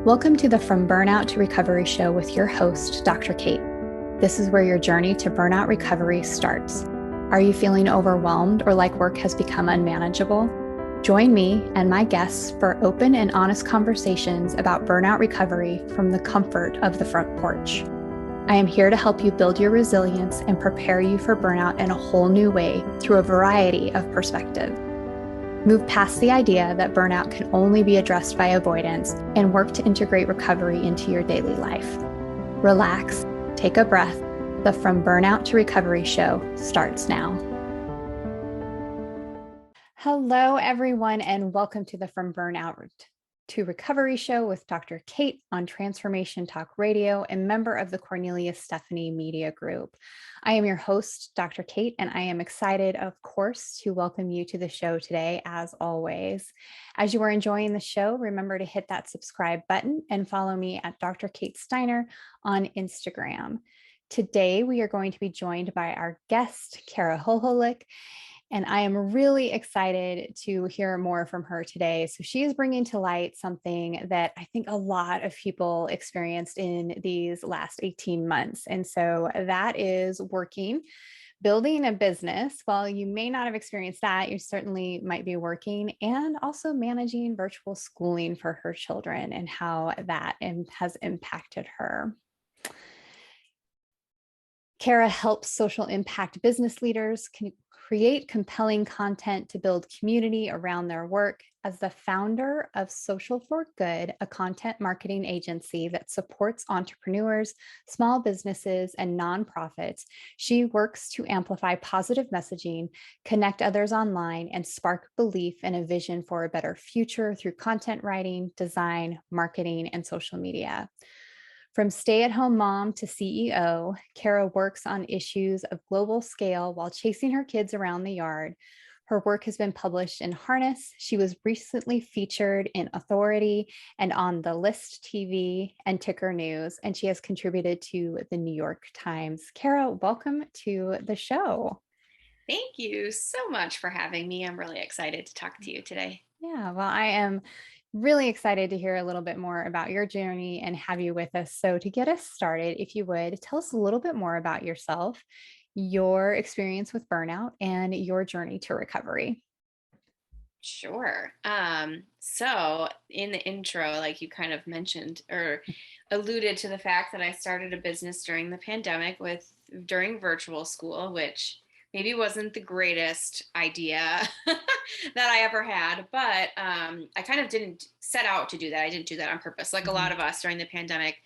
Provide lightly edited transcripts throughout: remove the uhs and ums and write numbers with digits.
Welcome to the From Burnout to Recovery show with your host, Dr. Kate. This is where your journey to burnout recovery starts. Are you feeling overwhelmed or like work has become unmanageable? Join me and my guests for open and honest conversations about burnout recovery from the comfort of the front porch. I am here to help you build your resilience and prepare you for burnout in a whole new way through a variety of perspectives. Move past the idea that burnout can only be addressed by avoidance and work to integrate recovery into your daily life. Relax, take a breath. The From Burnout to Recovery show starts now. Hello, everyone, and welcome to the From Burnout to Recovery show with Dr. Kate on Transformation Talk Radio and member of the Cornelius Stephanie Media Group. I am your host, Dr. Kate, and I am excited, of course, to welcome you to the show today, as always. As you are enjoying the show, remember to hit that subscribe button and follow me at Dr. Kate Steiner on Instagram. Today, we are going to be joined by our guest, Kara Hoholik, and I am really excited to hear more from her today. So she is bringing to light something that I think a lot of people experienced in these last 18 months. And so that is building a business. While you may not have experienced that, you certainly might be working and also managing virtual schooling for her children and how that has impacted her. Kara helps social impact business leaders create compelling content to build community around their work. As the founder of Social for Good, a content marketing agency that supports entrepreneurs, small businesses, and nonprofits, she works to amplify positive messaging, connect others online, and spark belief in a vision for a better future through content writing, design, marketing, and social media. From stay-at-home mom to CEO, Kara works on issues of global scale while chasing her kids around the yard. Her work has been published in Harness. She was recently featured in Authority and on The List TV and Ticker News, and she has contributed to the New York Times. Kara, welcome to the show. Thank you so much for having me. I'm really excited to talk to you today. Yeah, well, I am really excited to hear a little bit more about your journey and have you with us. So to get us started, if you would, tell us a little bit more about yourself, your experience with burnout, and your journey to recovery. Sure. So in the intro, like you kind of mentioned or alluded to the fact that I started a business during the pandemic during virtual school, which maybe wasn't the greatest idea that I ever had, but I kind of didn't set out to do that. I didn't do that on purpose. Like a lot of us during the pandemic,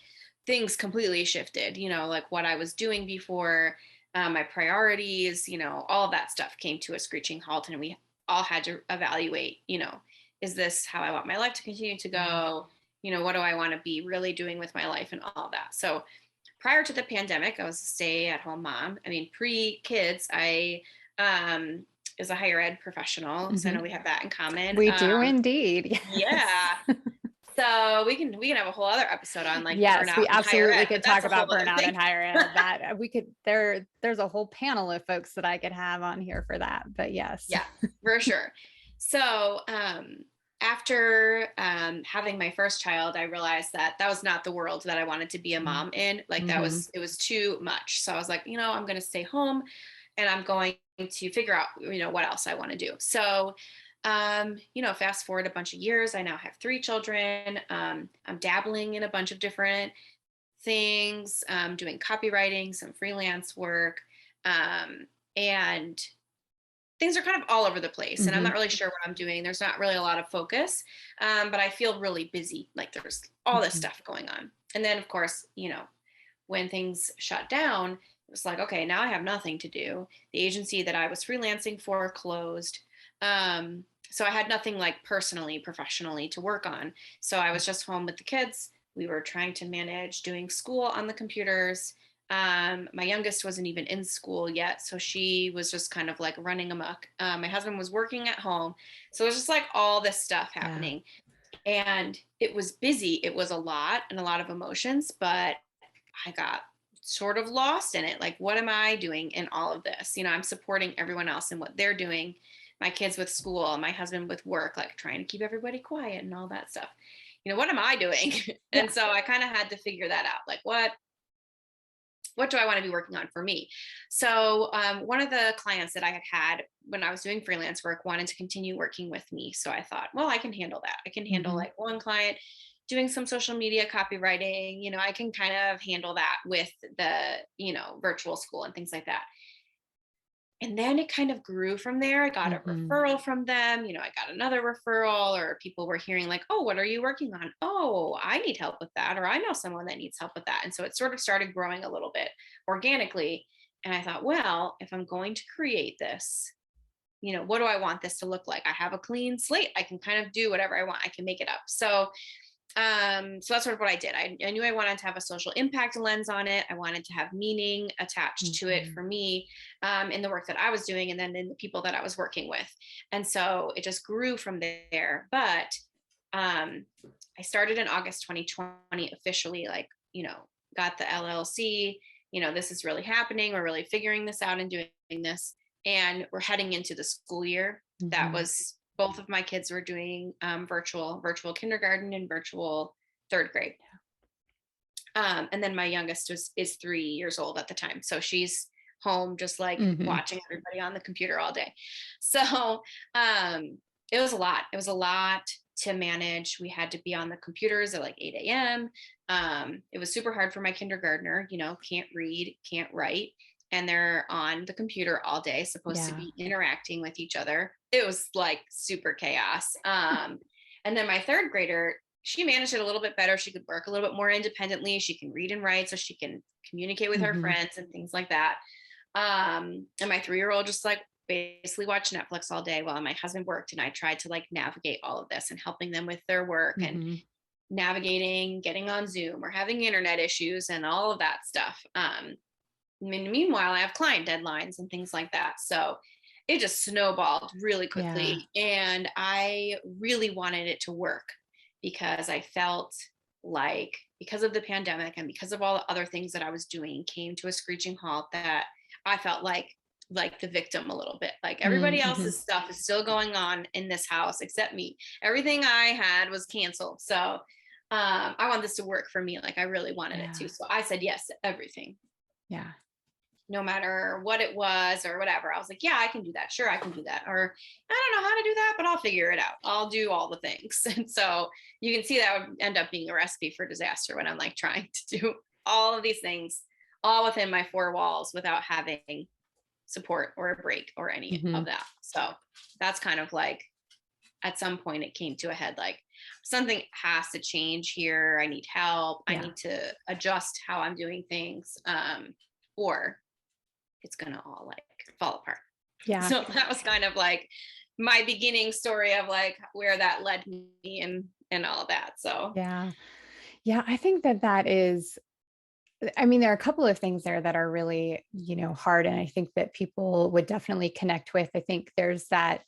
things completely shifted, like what I was doing before, my priorities, all of that stuff came to a screeching halt, and we all had to evaluate, is this how I want my life to continue to go? What do I want to be really doing with my life and all of that? So prior to the pandemic, I was a stay-at-home mom. I mean, pre-kids, I is a higher ed professional. So I know we have that in common. We do indeed. Yes. Yeah. So we can have a whole other episode on like yes, burnout we and higher absolutely ed, could talk about burnout and higher ed. That we could there's a whole panel of folks that I could have on here for that. But yes. Yeah, for sure. So after having my first child, I realized that was not the world that I wanted to be a mom in. Like it was too much. So I was like, I'm going to stay home and I'm going to figure out, what else I want to do. So, fast forward a bunch of years, I now have 3 children. I'm dabbling in a bunch of different things, doing copywriting, some freelance work, and things are kind of all over the place, and I'm not really sure what I'm doing. There's not really a lot of focus, but I feel really busy. Like there's all this stuff going on. And then of course, when things shut down, it was like, okay, now I have nothing to do. The agency that I was freelancing for closed. So I had nothing like personally, professionally to work on. So I was just home with the kids. We were trying to manage doing school on the computers. My youngest wasn't even in school yet, so she was just kind of like running amok. My husband was working at home, so it was just like all this stuff happening. And it was busy. It was a lot and a lot of emotions, but I got sort of lost in it. Like, what am I doing in all of this? I'm supporting everyone else in what they're doing, my kids with school, my husband with work, like trying to keep everybody quiet and all that stuff. what am I doing? Yeah. And so I kind of had to figure that out. Like, what do I want to be working on for me? So one of the clients that I had when I was doing freelance work wanted to continue working with me. So I thought, well, I can handle that. I can handle Mm-hmm. like one client doing some social media copywriting. I can kind of handle that with the, virtual school and things like that. And then it kind of grew from there. I got a Mm-hmm. referral from them. I got another referral, or people were hearing like, oh, what are you working on? Oh, I need help with that. Or I know someone that needs help with that. And so it sort of started growing a little bit organically. And I thought, well, if I'm going to create this, what do I want this to look like? I have a clean slate. I can kind of do whatever I want. I can make it up. So that's sort of what I did. I knew I wanted to have a social impact lens on it. I wanted to have meaning attached to it Mm-hmm. for me, in the work that I was doing, and then in the people that I was working with. And so it just grew from there. But I started in August 2020 officially, like, got the LLC. This is really happening. We're really figuring this out and doing this. And we're heading into the school year. That Mm-hmm. was both of my kids were doing virtual kindergarten and virtual third grade. And then my youngest is 3 years old at the time. So she's home just like Mm-hmm. watching everybody on the computer all day. So it was a lot. It was a lot to manage. We had to be on the computers at like 8 a.m. It was super hard for my kindergartner, can't read, can't write. And they're on the computer all day, supposed to Yeah. be interacting with each other. It was like super chaos. And then my third grader, she managed it a little bit better. She could work a little bit more independently. She can read and write, so she can communicate with her Mm-hmm. friends and things like that. And my 3-year-old just like basically watched Netflix all day while my husband worked. And I tried to like navigate all of this and helping them with their work and Mm-hmm. navigating getting on Zoom or having internet issues and all of that stuff. Meanwhile, I have client deadlines and things like that. So it just snowballed really Yeah. quickly. And I really wanted it to work because I felt like, because of the pandemic and because of all the other things that I was doing, came to a screeching halt, that I felt like the victim a little bit. Like everybody Mm-hmm. else's stuff is still going on in this house except me. Everything I had was canceled. So I want this to work for me. Like I really wanted it to. Yeah. So I said yes to everything, Yeah. no matter what it was or whatever. I was like, yeah, I can do that. Sure, I can do that. Or I don't know how to do that, but I'll figure it out. I'll do all the things. And so you can see that would end up being a recipe for disaster when I'm like trying to do all of these things all within my 4 walls without having support or a break or any Mm-hmm. of that. So that's kind of like, at some point it came to a head, like something has to change here. I need help. I Yeah. need to adjust how I'm doing things. Or it's gonna all like fall apart. Yeah. So that was kind of like my beginning story of like where that led me and all of that. So Yeah. Yeah. I think that is, I mean, there are a couple of things there that are really, hard. And I think that people would definitely connect with. I think there's that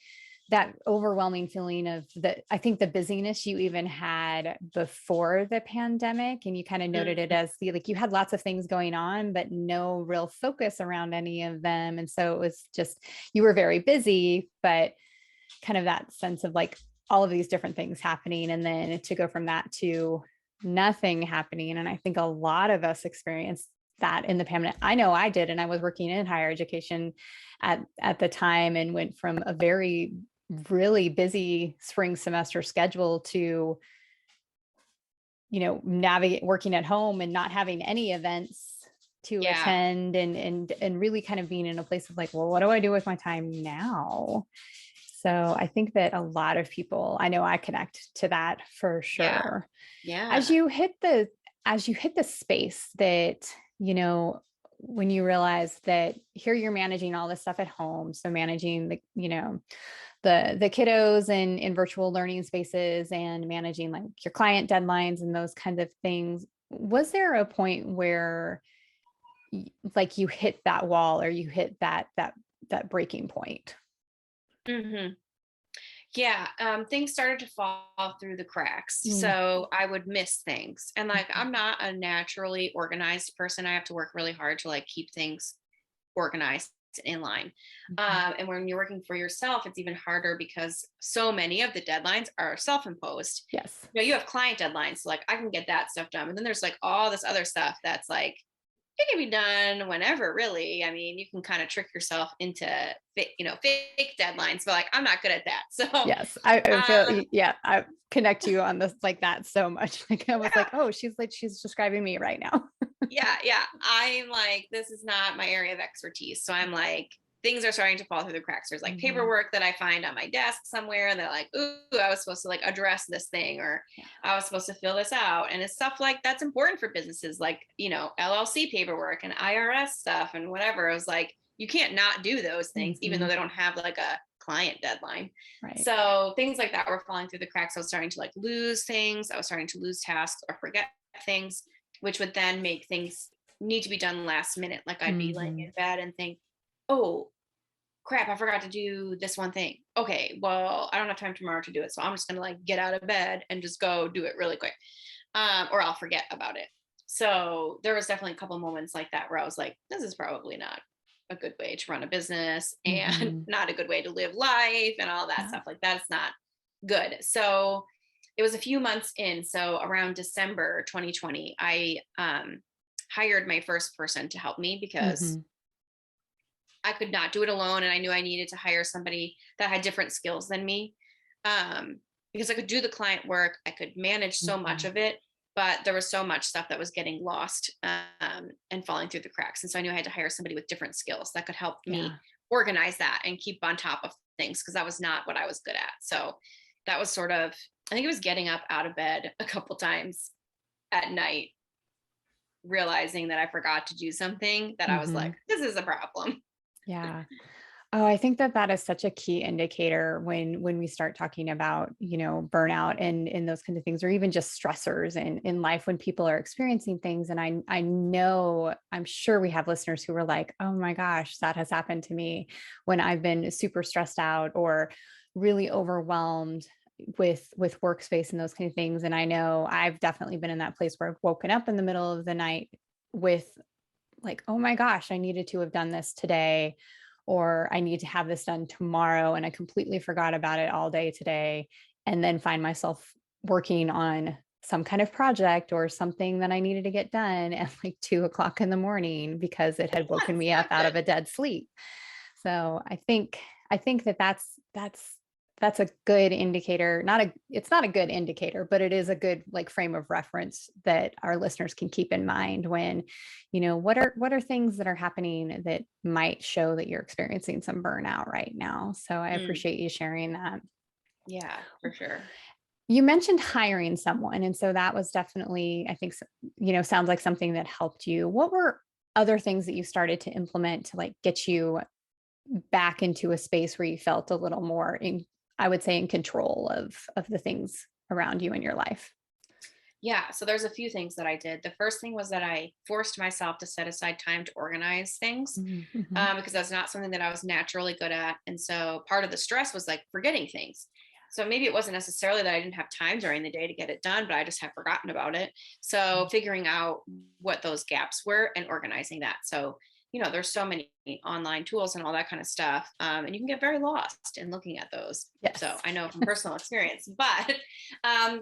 overwhelming feeling of I think the busyness you even had before the pandemic, and you kind of noted it mhm. as like you had lots of things going on, but no real focus around any of them. And so it was just, you were very busy, but kind of that sense of like all of these different things happening. And then to go from that to nothing happening. And I think a lot of us experienced that in the pandemic. I know I did, and I was working in higher education at the time, and went from a very really busy spring semester schedule to navigate working at home and not having any events to Yeah. attend, and really kind of being in a place of like, well, what do I do with my time now? So I think that a lot of people, I know I connect to that for Yeah. sure. As Yeah. you hit the space that, when you realize that here you're managing all this stuff at home, so managing the kiddos in virtual learning spaces, and managing like your client deadlines and those kinds of things, was there a point where like you hit that wall, or you hit that breaking point? hmm Yeah. Things started to fall through the cracks. Mm, So I would miss things. And like mhm. I'm not a naturally organized person. I have to work really hard to like keep things organized in line. Mhm. And when you're working for yourself, it's even harder because so many of the deadlines are self-imposed. Yes. You have client deadlines, so like I can get that stuff done. And then there's like all this other stuff that's like it can be done whenever, really. I mean, you can kind of trick yourself into fake deadlines, but like I'm not good at that. So Yes. I feel, um yeah, I connect you on this like that so much. Like I was yeah, like, oh, she's describing me right now. yeah. I'm like, this is not my area of expertise. So I'm like, things are starting to fall through the cracks. There's like Mhm. paperwork that I find on my desk somewhere, and they're like, ooh, I was supposed to like address this thing, or Yeah. I was supposed to fill this out. And it's stuff like that's important for businesses, like, LLC paperwork and IRS stuff and whatever. I was like, you can't not do those things, even though Mhm. they don't have like a client deadline. Right. So things like that were falling through the cracks. I was starting to like lose things. I was starting to lose tasks or forget things, which would then make things need to be done last minute. Like I'd be laying Mhm. in bed and think, oh crap, I forgot to do this one thing. Okay, well, I don't have time tomorrow to do it. So I'm just gonna like get out of bed and just go do it really quick. Or I'll forget about it. So there was definitely a couple moments like that where I was like, this is probably not a good way to run a business and Mhm. not a good way to live life and all that Yeah. stuff. Like that's not good. So it was a few months in. So around December 2020, I hired my first person to help me because Mhm. I could not do it alone. And I knew I needed to hire somebody that had different skills than me. Because I could do the client work, I could manage so much Mhm. of it, but there was so much stuff that was getting lost and falling through the cracks. And so I knew I had to hire somebody with different skills that could help me Yeah. organize that and keep on top of things because that was not what I was good at. So that was sort of, I think it was getting up out of bed a couple times at night, realizing that I forgot to do something that I was like, Mhm. this is a problem. Yeah. Oh, I think that that is such a key indicator when we start talking about, burnout and those kinds of things, or even just stressors in life when people are experiencing things. And I know, I'm sure we have listeners who are like, oh my gosh, that has happened to me when I've been super stressed out or really overwhelmed with workspace and those kind of things. And I know I've definitely been in that place where I've woken up in the middle of the night with like, oh my gosh, I needed to have done this today, or I need to have this done tomorrow. And I completely forgot about it all day today. And then find myself working on some kind of project or something that I needed to get done at like 2 o'clock in the morning because it had woken That's me up not out of good. a dead sleep. So I think that that's a good indicator. It's not a good indicator, but it is a good like frame of reference that our listeners can keep in mind when, what are things that are happening that might show that you're experiencing some burnout right now. So I Mm, appreciate you sharing that. yeah, for sure. You mentioned hiring someone, and so that was definitely, I think, sounds like something that helped you. What were other things that you started to implement to like get you back into a space where you felt a little more I would say in control of the things around you in your life? Yeah, so there's a few things that I did. The first thing was that I forced myself to set aside time to organize things Mhm. because that's not something that I was naturally good at. And so part of the stress was like forgetting things. So maybe it wasn't necessarily that I didn't have time during the day to get it done, but I just had forgotten about it. So figuring out what those gaps were and organizing that. So, there's so many online tools and all that kind of stuff. And you can get very lost in looking at those. So Yes. I know from personal experience, but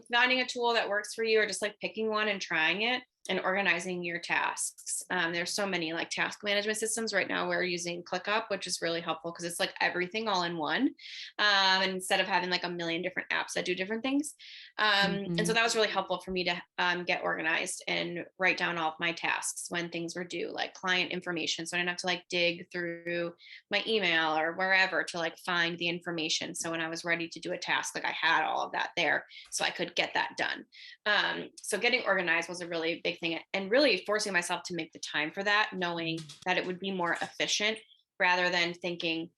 finding a tool that works for you or just like picking one and trying it and organizing your tasks. There's so many like task management systems right now. We're using ClickUp, which is really helpful because it's like everything all in one. And instead of having like a million different apps that do different things. And so Mhm. that was really helpful for me to get organized and write down all of my tasks when things were due, like client information. So I didn't have to like dig through my email or wherever to like find the information. So when I was ready to do a task, like I had all of that there so I could get that done. So getting organized was a really big thing and really forcing myself to make the time for that, knowing that it would be more efficient rather than thinking,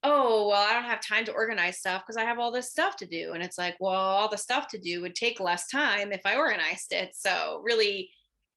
oh, well, I don't have time to organize stuff because I have all this stuff to do. And it's like, well, all the stuff to do would take less time if I organized it. So really,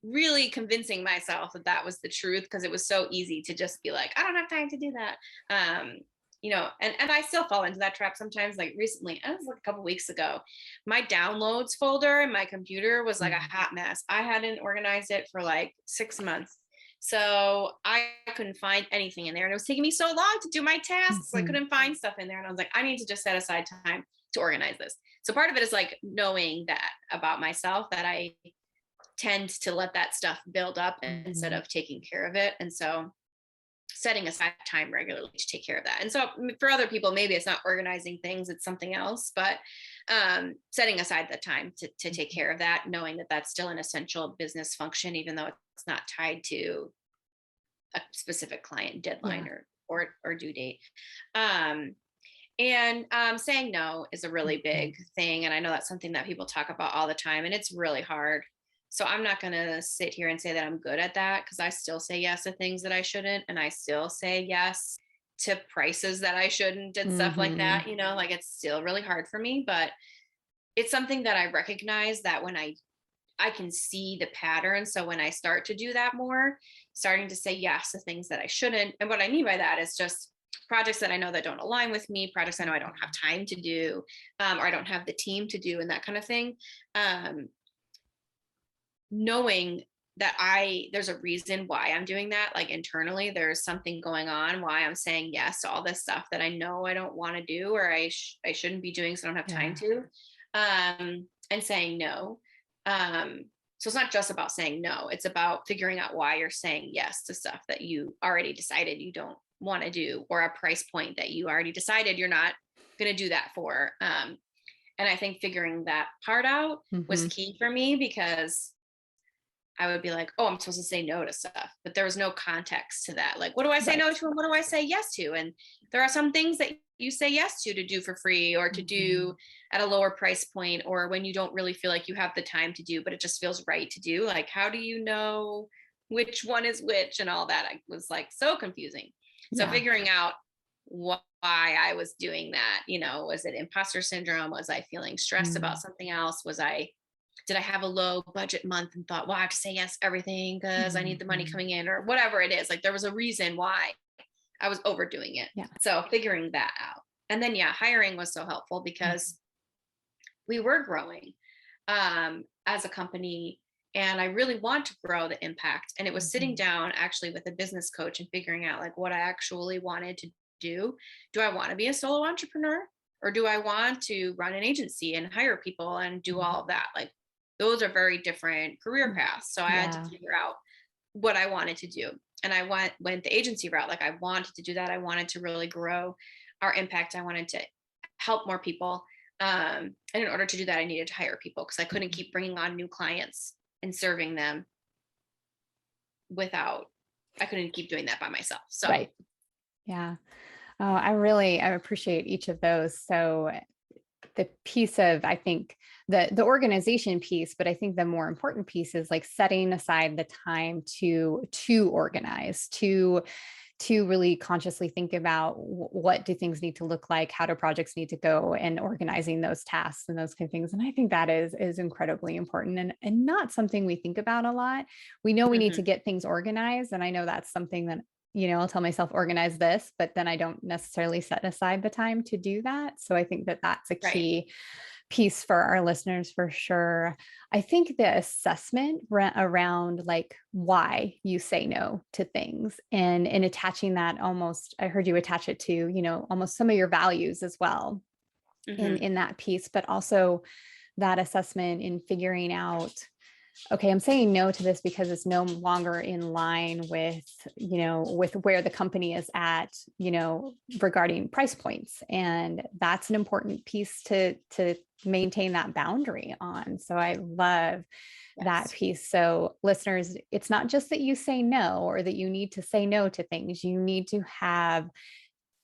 really convincing myself that that was the truth because it was so easy to just be like, I don't have time to do that. Um, and I still fall into that trap sometimes. Like recently, it was like a couple weeks ago, my downloads folder in my computer was like a Mhm. hot mess. I hadn't organized it for like 6 months. So I couldn't find anything in there. And it was taking me so long to do my tasks. I Mhm. couldn't find stuff in there. And I was like, I need to just set aside time to organize this. So part of it is like knowing that about myself, that I tend to let that stuff build up instead Mhm. of taking care of it. And so setting aside time regularly to take care of that. And so for other people, maybe it's not organizing things, it's something else, but setting aside the time to take care of that, knowing that that's still an essential business function, even though it's not tied to a specific client deadline Yeah. or due date. Um, and saying no is a really Mhm. big thing. And I know that's something that people talk about all the time, and it's really hard. So I'm not going to sit here and say that I'm good at that, because I still say yes to things that I shouldn't. And I still say yes to prices that I shouldn't and stuff like Mhm. that. Like it's still really hard for me, but it's something that I recognize that when I can see the pattern. So when I start to do that more, starting to say yes to things that I shouldn't. And what I mean by that is just projects that I know that don't align with me, projects I know I don't have time to do, or I don't have the team to do, and that kind of thing. Um, Knowing that there's a reason why I'm doing that, like internally, there's something going on why I'm saying yes to all this stuff that I know I don't want to do, or I shouldn't be doing, so I don't have time Yeah. to, and saying no. So it's not just about saying no, it's about figuring out why you're saying yes to stuff that you already decided you don't want to do, or a price point that you already decided you're not going to do that for. And I think figuring that part out was Mhm. key for me, because I would be like, oh, I'm supposed to say no to stuff. But there was no context to that. Like, what do I say no Right. to and what do I say yes to? And there are some things that you say yes to do for free, or to do Mhm. at a lower price point, or when you don't really feel like you have the time to do, but it just feels right to do. Like, how do you know which one is which and all that? I was like so confusing. So Yeah. figuring out why I was doing that, was it imposter syndrome? Was I feeling stressed about Mm. something else? Did I have a low budget month and thought, well, I have to say yes to everything because I need the money Mhm. coming in, or whatever it is? Like there was a reason why I was overdoing it. Yeah. So figuring that out. And then, yeah, hiring was so helpful Mhm. because we were growing as a company, and I really want to grow the impact. And it was sitting Mhm. down actually with a business coach and figuring out like what I actually wanted to do. Do I want to be a solo entrepreneur, or do I want to run an agency and hire people and do all of Mhm. that? Like those are very different career Mm. paths. So I had to Yeah. figure out what I wanted to do. And I went the agency route. Like I wanted to do that. I wanted to really grow our impact. I wanted to help more people. And in order to do that, I needed to hire people, because I couldn't Mhm. keep bringing on new clients and serving them without, I couldn't keep doing that by myself. So, Right. Yeah. Oh, I appreciate each of those. So the piece of, I think, the organization piece, but I think the more important piece is like setting aside the time to organize, to really consciously think about what do things need to look like, how do projects need to go, and organizing those tasks and those kind of things. And I think that is incredibly important, and not something we think about a lot. We know we need to mhm, get things organized, and I know that's something that, I'll tell myself organize this, but then I don't necessarily set aside the time to do that. So I think that that's a right. key piece for our listeners for sure. I think the assessment around like why you say no to things, and attaching that, almost, I heard you attach it to, almost some of your values as well Hmm. in that piece, but also that assessment in figuring out, okay, I'm saying no to this because it's no longer in line with, with where the company is at, regarding price points. And that's an important piece to maintain that boundary on. So I love that Yes. piece. So listeners, it's not just that you say no, or that you need to say no to things. You need to have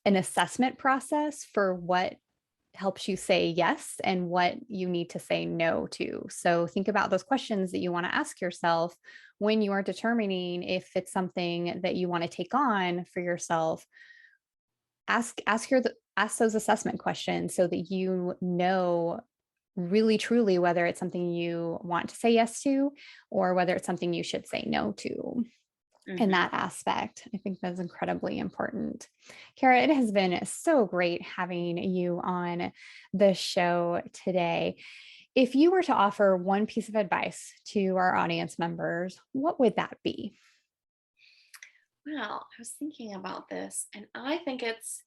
an assessment process for what helps you say yes and what you need to say no to. So think about those questions that you want to ask yourself when you are determining if it's something that you want to take on for yourself. Ask those assessment questions so that you know really truly whether it's something you want to say yes to, or whether it's something you should say no to. In Hmm. that aspect, I think that's incredibly important. Kara, it has been so great having you on the show today. If you were to offer one piece of advice to our audience members, what would that be? well, I was thinking about this, and I think it's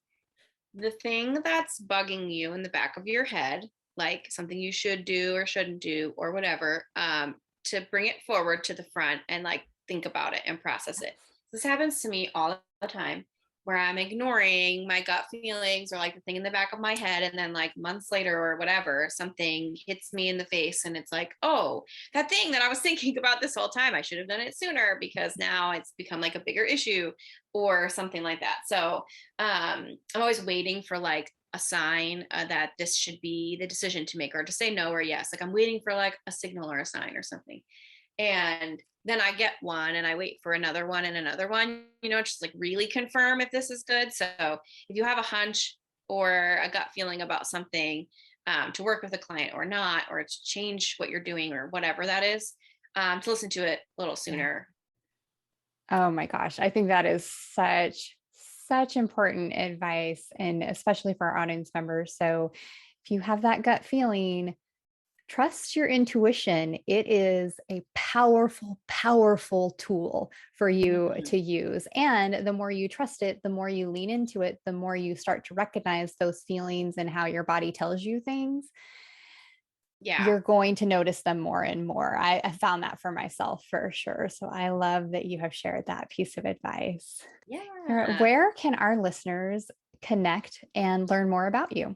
the thing that's bugging you in the back of your head, like something you should do or shouldn't do or whatever, to bring it forward to the front and like think about it and process it. This happens to me all the time where I'm ignoring my gut feelings or like the thing in the back of my head. And then like months later or whatever, something hits me in the face and it's like, oh, that thing that I was thinking about this whole time, I should have done it sooner because now it's become like a bigger issue or something like that. So I'm always waiting for like a sign that this should be the decision to make or to say no or yes. Like I'm waiting for like a signal or a sign or something. And then I get one and I wait for another one and another one, just like really confirm if this is good. So if you have a hunch or a gut feeling about something, to work with a client or not, or to change what you're doing or whatever that is, to listen to it a little sooner. Oh my gosh. I think that is such important advice, and especially for our audience members. So if you have that gut feeling, trust your intuition. It is a powerful tool for you Mhm. to use. And the more you trust it, the more you lean into it, the more you start to recognize those feelings and how your body tells you things, Yeah. you're going to notice them more and more. I found that for myself for sure. So I love that you have shared that piece of advice. Kara, Yeah. where can our listeners connect and learn more about you?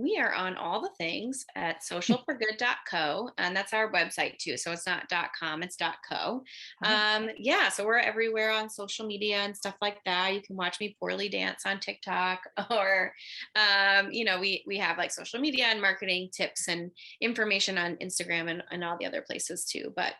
We are on all the things at socialforgood.co, and that's our website too. So it's not .com, it's .co. Oh, Yeah, so we're everywhere on social media and stuff like that. You can watch me poorly dance on TikTok, or we have like social media and marketing tips and information on Instagram and all the other places too. But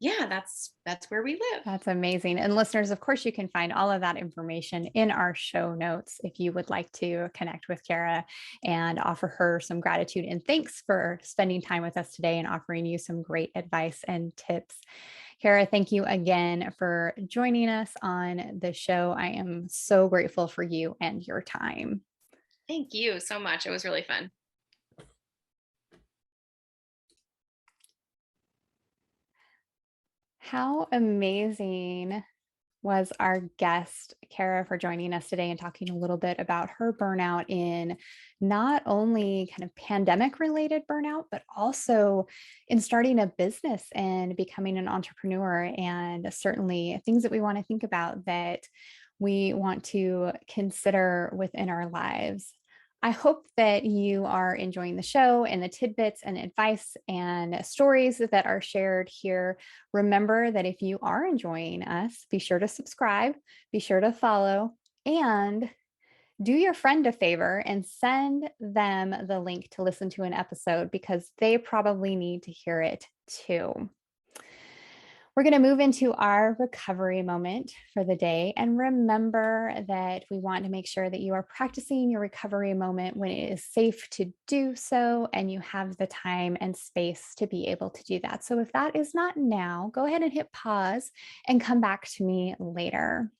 yeah, that's where we live. that's amazing. And listeners, of course, you can find all of that information in our show notes if you would like to connect with Kara and offer her some gratitude and thanks for spending time with us today and offering you some great advice and tips. Kara, thank you again for joining us on the show. I am so grateful for you and your time. Thank you so much. It was really fun. How amazing was our guest, Kara, for joining us today and talking a little bit about her burnout in not only kind of pandemic related burnout, but also in starting a business and becoming an entrepreneur, and certainly things that we want to think about that we want to consider within our lives. I hope that you are enjoying the show and the tidbits and advice and stories that are shared here. Remember that if you are enjoying us, be sure to subscribe, be sure to follow, and do your friend a favor and send them the link to listen to an episode because they probably need to hear it too. We're going to move into our recovery moment for the day. And remember that we want to make sure that you are practicing your recovery moment when it is safe to do so and you have the time and space to be able to do that. So if that is not now, go ahead and hit pause and come back to me later.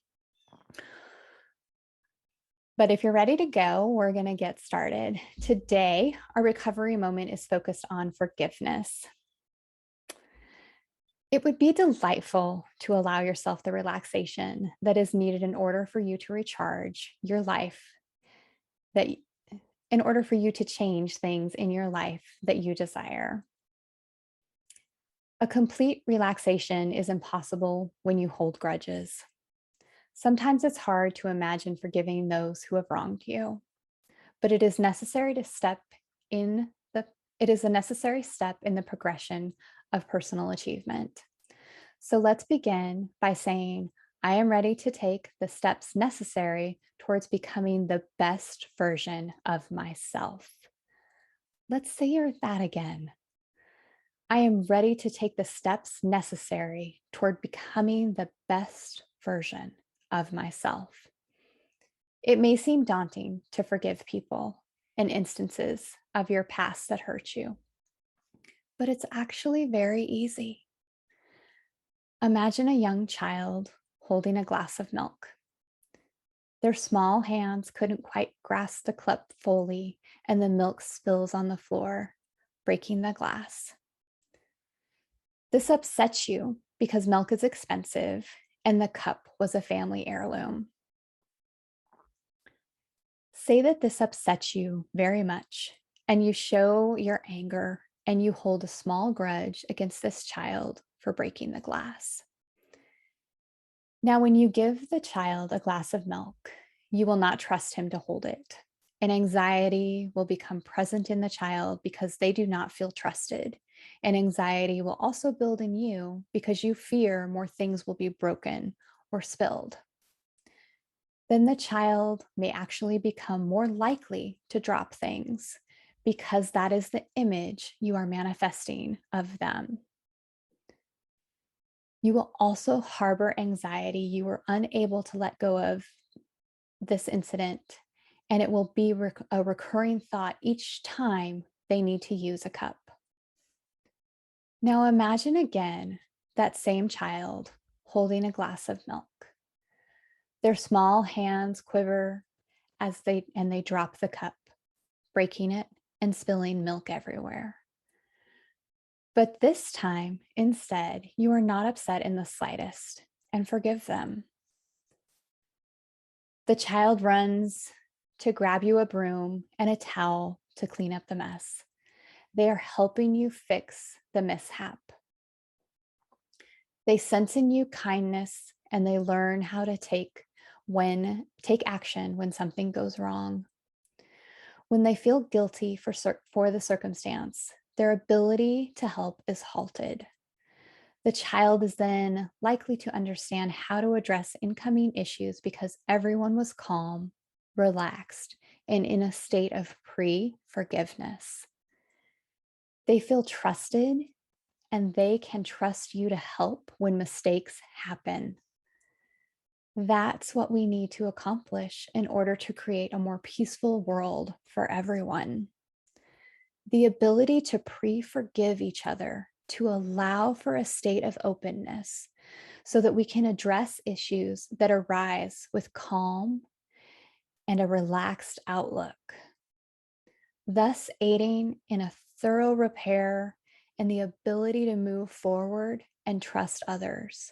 But if you're ready to go, we're going to get started. Today, our recovery moment is focused on forgiveness. It would be delightful to allow yourself the relaxation that is needed in order for you to recharge your life, that in order for you to change things in your life that you desire. A complete relaxation is impossible when you hold grudges. Sometimes it's hard to imagine forgiving those who have wronged you, but it is necessary to step in the it is a necessary step in the progression of personal achievement. So let's begin by saying, I am ready to take the steps necessary towards becoming the best version of myself. Let's say that again. I am ready to take the steps necessary toward becoming the best version of myself. It may seem daunting to forgive people and instances of your past that hurt you, but it's actually very easy. Imagine a young child holding a glass of milk. Their small hands couldn't quite grasp the cup fully, and the milk spills on the floor, breaking the glass. This upsets you because milk is expensive and the cup was a family heirloom. Say that this upsets you very much, and you show your anger and you hold a small grudge against this child for breaking the glass. Now, when you give the child a glass of milk, you will not trust him to hold it. And anxiety will become present in the child because they do not feel trusted. And anxiety will also build in you because you fear more things will be broken or spilled. Then the child may actually become more likely to drop things because that is the image you are manifesting of them. You will also harbor anxiety you were unable to let go of this incident, and it will be a recurring thought each time they need to use a cup. Now imagine again that same child holding a glass of milk. Their small hands quiver as they drop the cup, breaking it and spilling milk everywhere. But this time, instead, you are not upset in the slightest and forgive them. The child runs to grab you a broom and a towel to clean up the mess. They are helping you fix the mishap. They sense in you kindness and they learn how to take action when something goes wrong. When they feel guilty for the circumstance, their ability to help is halted. The child is then likely to understand how to address incoming issues because everyone was calm, relaxed, and in a state of pre-forgiveness. They feel trusted and they can trust you to help when mistakes happen. That's what we need to accomplish in order to create a more peaceful world for everyone. The ability to pre-forgive each other, to allow for a state of openness so that we can address issues that arise with calm and a relaxed outlook, thus aiding in a thorough repair and the ability to move forward and trust others.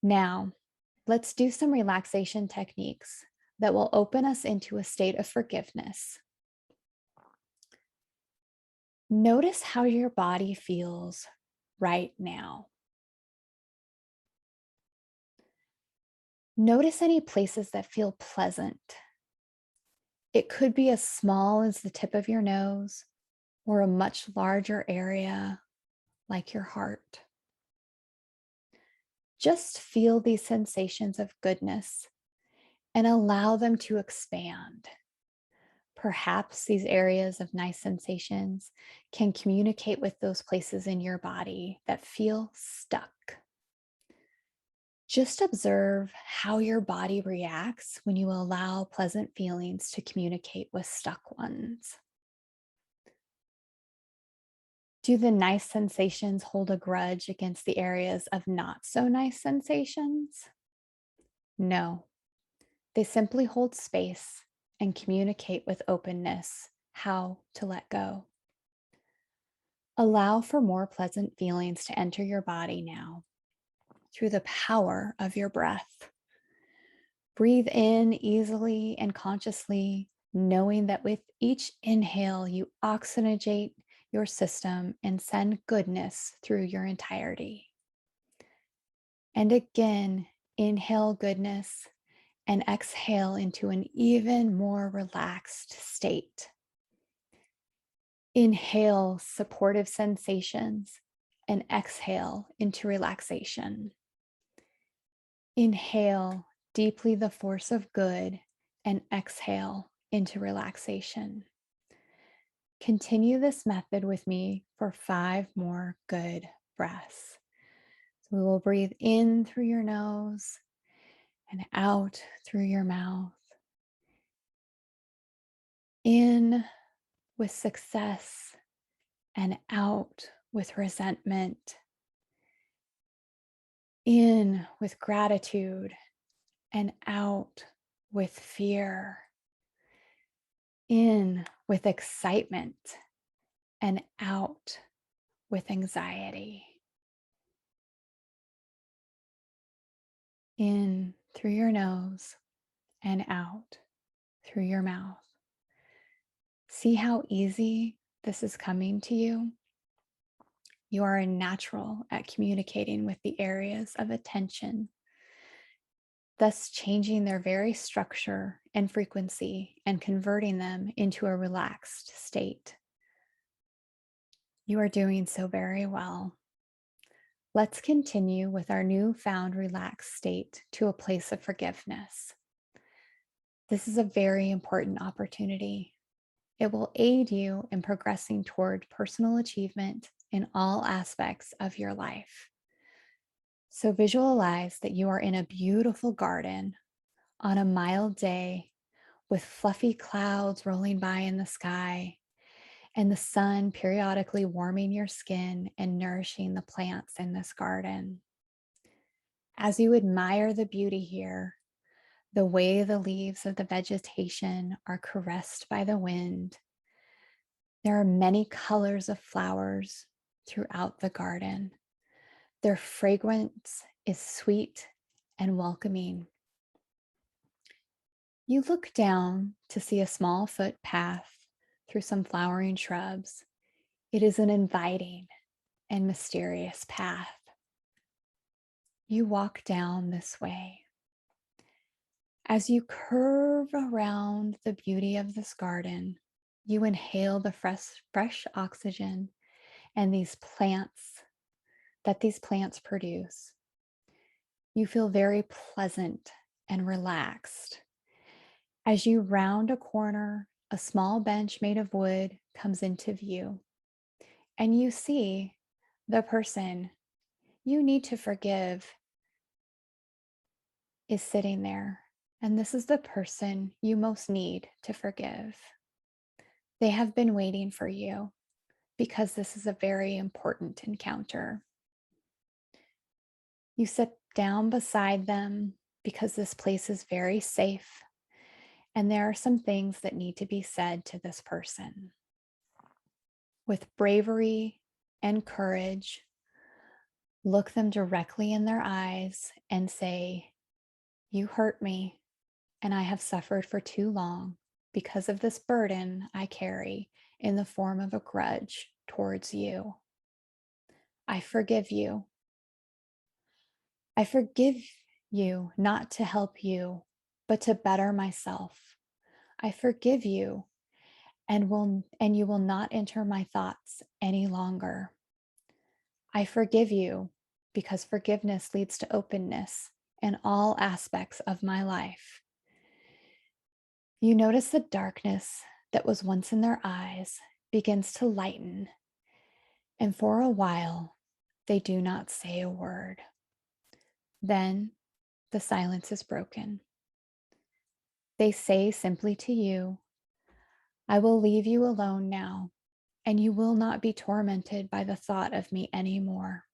Now, let's do some relaxation techniques that will open us into a state of forgiveness. Notice how your body feels right now. Notice any places that feel pleasant. It could be as small as the tip of your nose or a much larger area like your heart. Just feel these sensations of goodness and allow them to expand. Perhaps these areas of nice sensations can communicate with those places in your body that feel stuck. Just observe how your body reacts when you allow pleasant feelings to communicate with stuck ones. Do the nice sensations hold a grudge against the areas of not so nice sensations? No, they simply hold space and communicate with openness how to let go. Allow for more pleasant feelings to enter your body now through the power of your breath. Breathe in easily and consciously, knowing that with each inhale, you oxygenate your system and send goodness through your entirety. And again, inhale goodness and exhale into an even more relaxed state. Inhale supportive sensations and exhale into relaxation. Inhale deeply the force of good and exhale into relaxation. Continue this method with me for 5 more good breaths. So we will breathe in through your nose and out through your mouth. In with success and out with resentment. In with gratitude and out with fear. In with excitement and out with anxiety. In through your nose and out through your mouth. See how easy this is coming to you. You are a natural at communicating with the areas of attention, thus changing their very structure and frequency and converting them into a relaxed state. You are doing so very well. Let's continue with our newfound relaxed state to a place of forgiveness. This is a very important opportunity. It will aid you in progressing toward personal achievement in all aspects of your life. So visualize that you are in a beautiful garden on a mild day with fluffy clouds rolling by in the sky and the sun periodically warming your skin and nourishing the plants in this garden. As you admire the beauty here, the way the leaves of the vegetation are caressed by the wind, there are many colors of flowers throughout the garden. Their fragrance is sweet and welcoming. You look down to see a small footpath through some flowering shrubs. It is an inviting and mysterious path. You walk down this way. As you curve around the beauty of this garden, you inhale the fresh oxygen and these plants produce. You feel very pleasant and relaxed. As you round a corner, a small bench made of wood comes into view, and you see the person you need to forgive is sitting there. And this is the person you most need to forgive. They have been waiting for you because this is a very important encounter. You sit down beside them because this place is very safe, and there are some things that need to be said to this person. With bravery and courage, look them directly in their eyes and say, "You hurt me, and I have suffered for too long because of this burden I carry in the form of a grudge towards you. I forgive you. I forgive you not to help you, but to better myself. I forgive you and you will not enter my thoughts any longer. I forgive you because forgiveness leads to openness in all aspects of my life." You notice the darkness that was once in their eyes begins to lighten, and for a while, they do not say a word. Then the silence is broken. They say simply to you, "I will leave you alone now, and you will not be tormented by the thought of me anymore."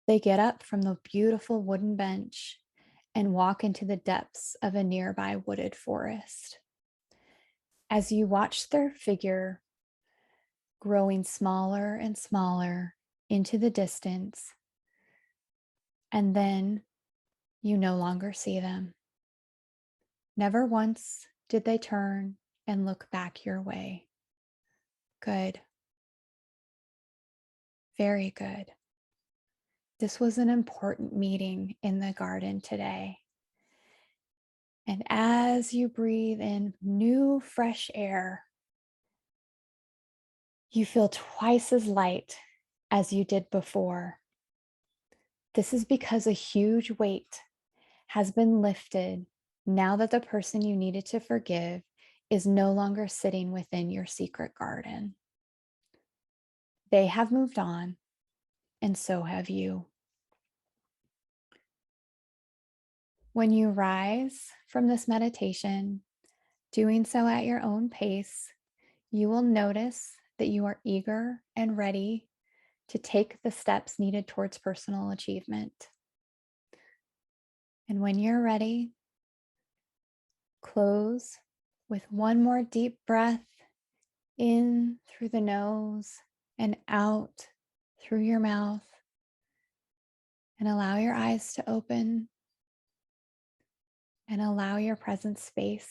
They get up from the beautiful wooden bench and walk into the depths of a nearby wooded forest. As you watch their figure growing smaller and smaller into the distance, and then you no longer see them. Never once did they turn and look back your way. Good. Very good. This was an important meeting in the garden today. And as you breathe in new, fresh air, you feel twice as light as you did before. This is because a huge weight has been lifted now that the person you needed to forgive is no longer sitting within your secret garden. They have moved on, and so have you. When you rise from this meditation, doing so at your own pace, you will notice that you are eager and ready to take the steps needed towards personal achievement. And when you're ready, close with one more deep breath in through the nose and out through your mouth. And allow your eyes to open and allow your present space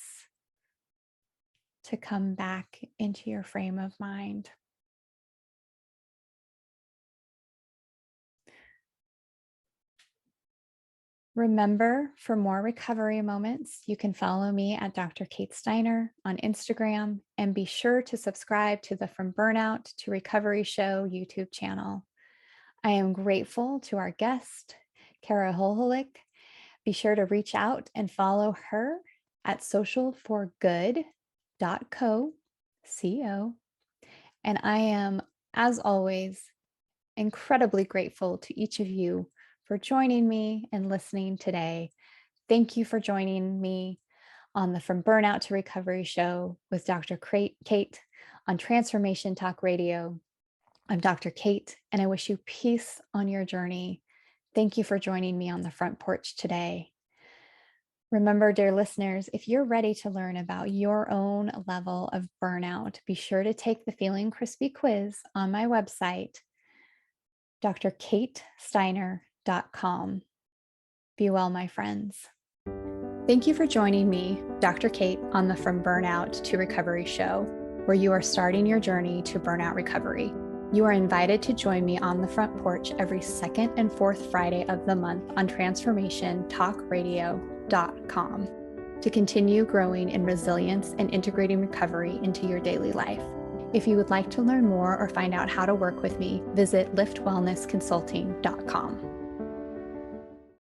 to come back into your frame of mind. Remember, for more recovery moments, you can follow me at Dr. Kate Steiner on Instagram, and be sure to subscribe to the From Burnout to Recovery Show YouTube channel. I am grateful to our guest, Kara Hoholik. Be sure to reach out and follow her at socialforgood.co. And I am, as always, incredibly grateful to each of you for joining me and listening today. Thank you for joining me on the From Burnout to Recovery show with Dr. Kate on Transformation Talk Radio. I'm Dr. Kate, and I wish you peace on your journey. Thank you for joining me on the front porch today. Remember, dear listeners, if you're ready to learn about your own level of burnout, be sure to take the Feeling Crispy quiz on my website, drkatesteiner.com. Be well, my friends. Thank you for joining me, Dr. Kate, on the From Burnout to Recovery show, where you are starting your journey to burnout recovery. You are invited to join me on the front porch every second and fourth Friday of the month on transformationtalkradio.com to continue growing in resilience and integrating recovery into your daily life. If you would like to learn more or find out how to work with me, visit liftwellnessconsulting.com.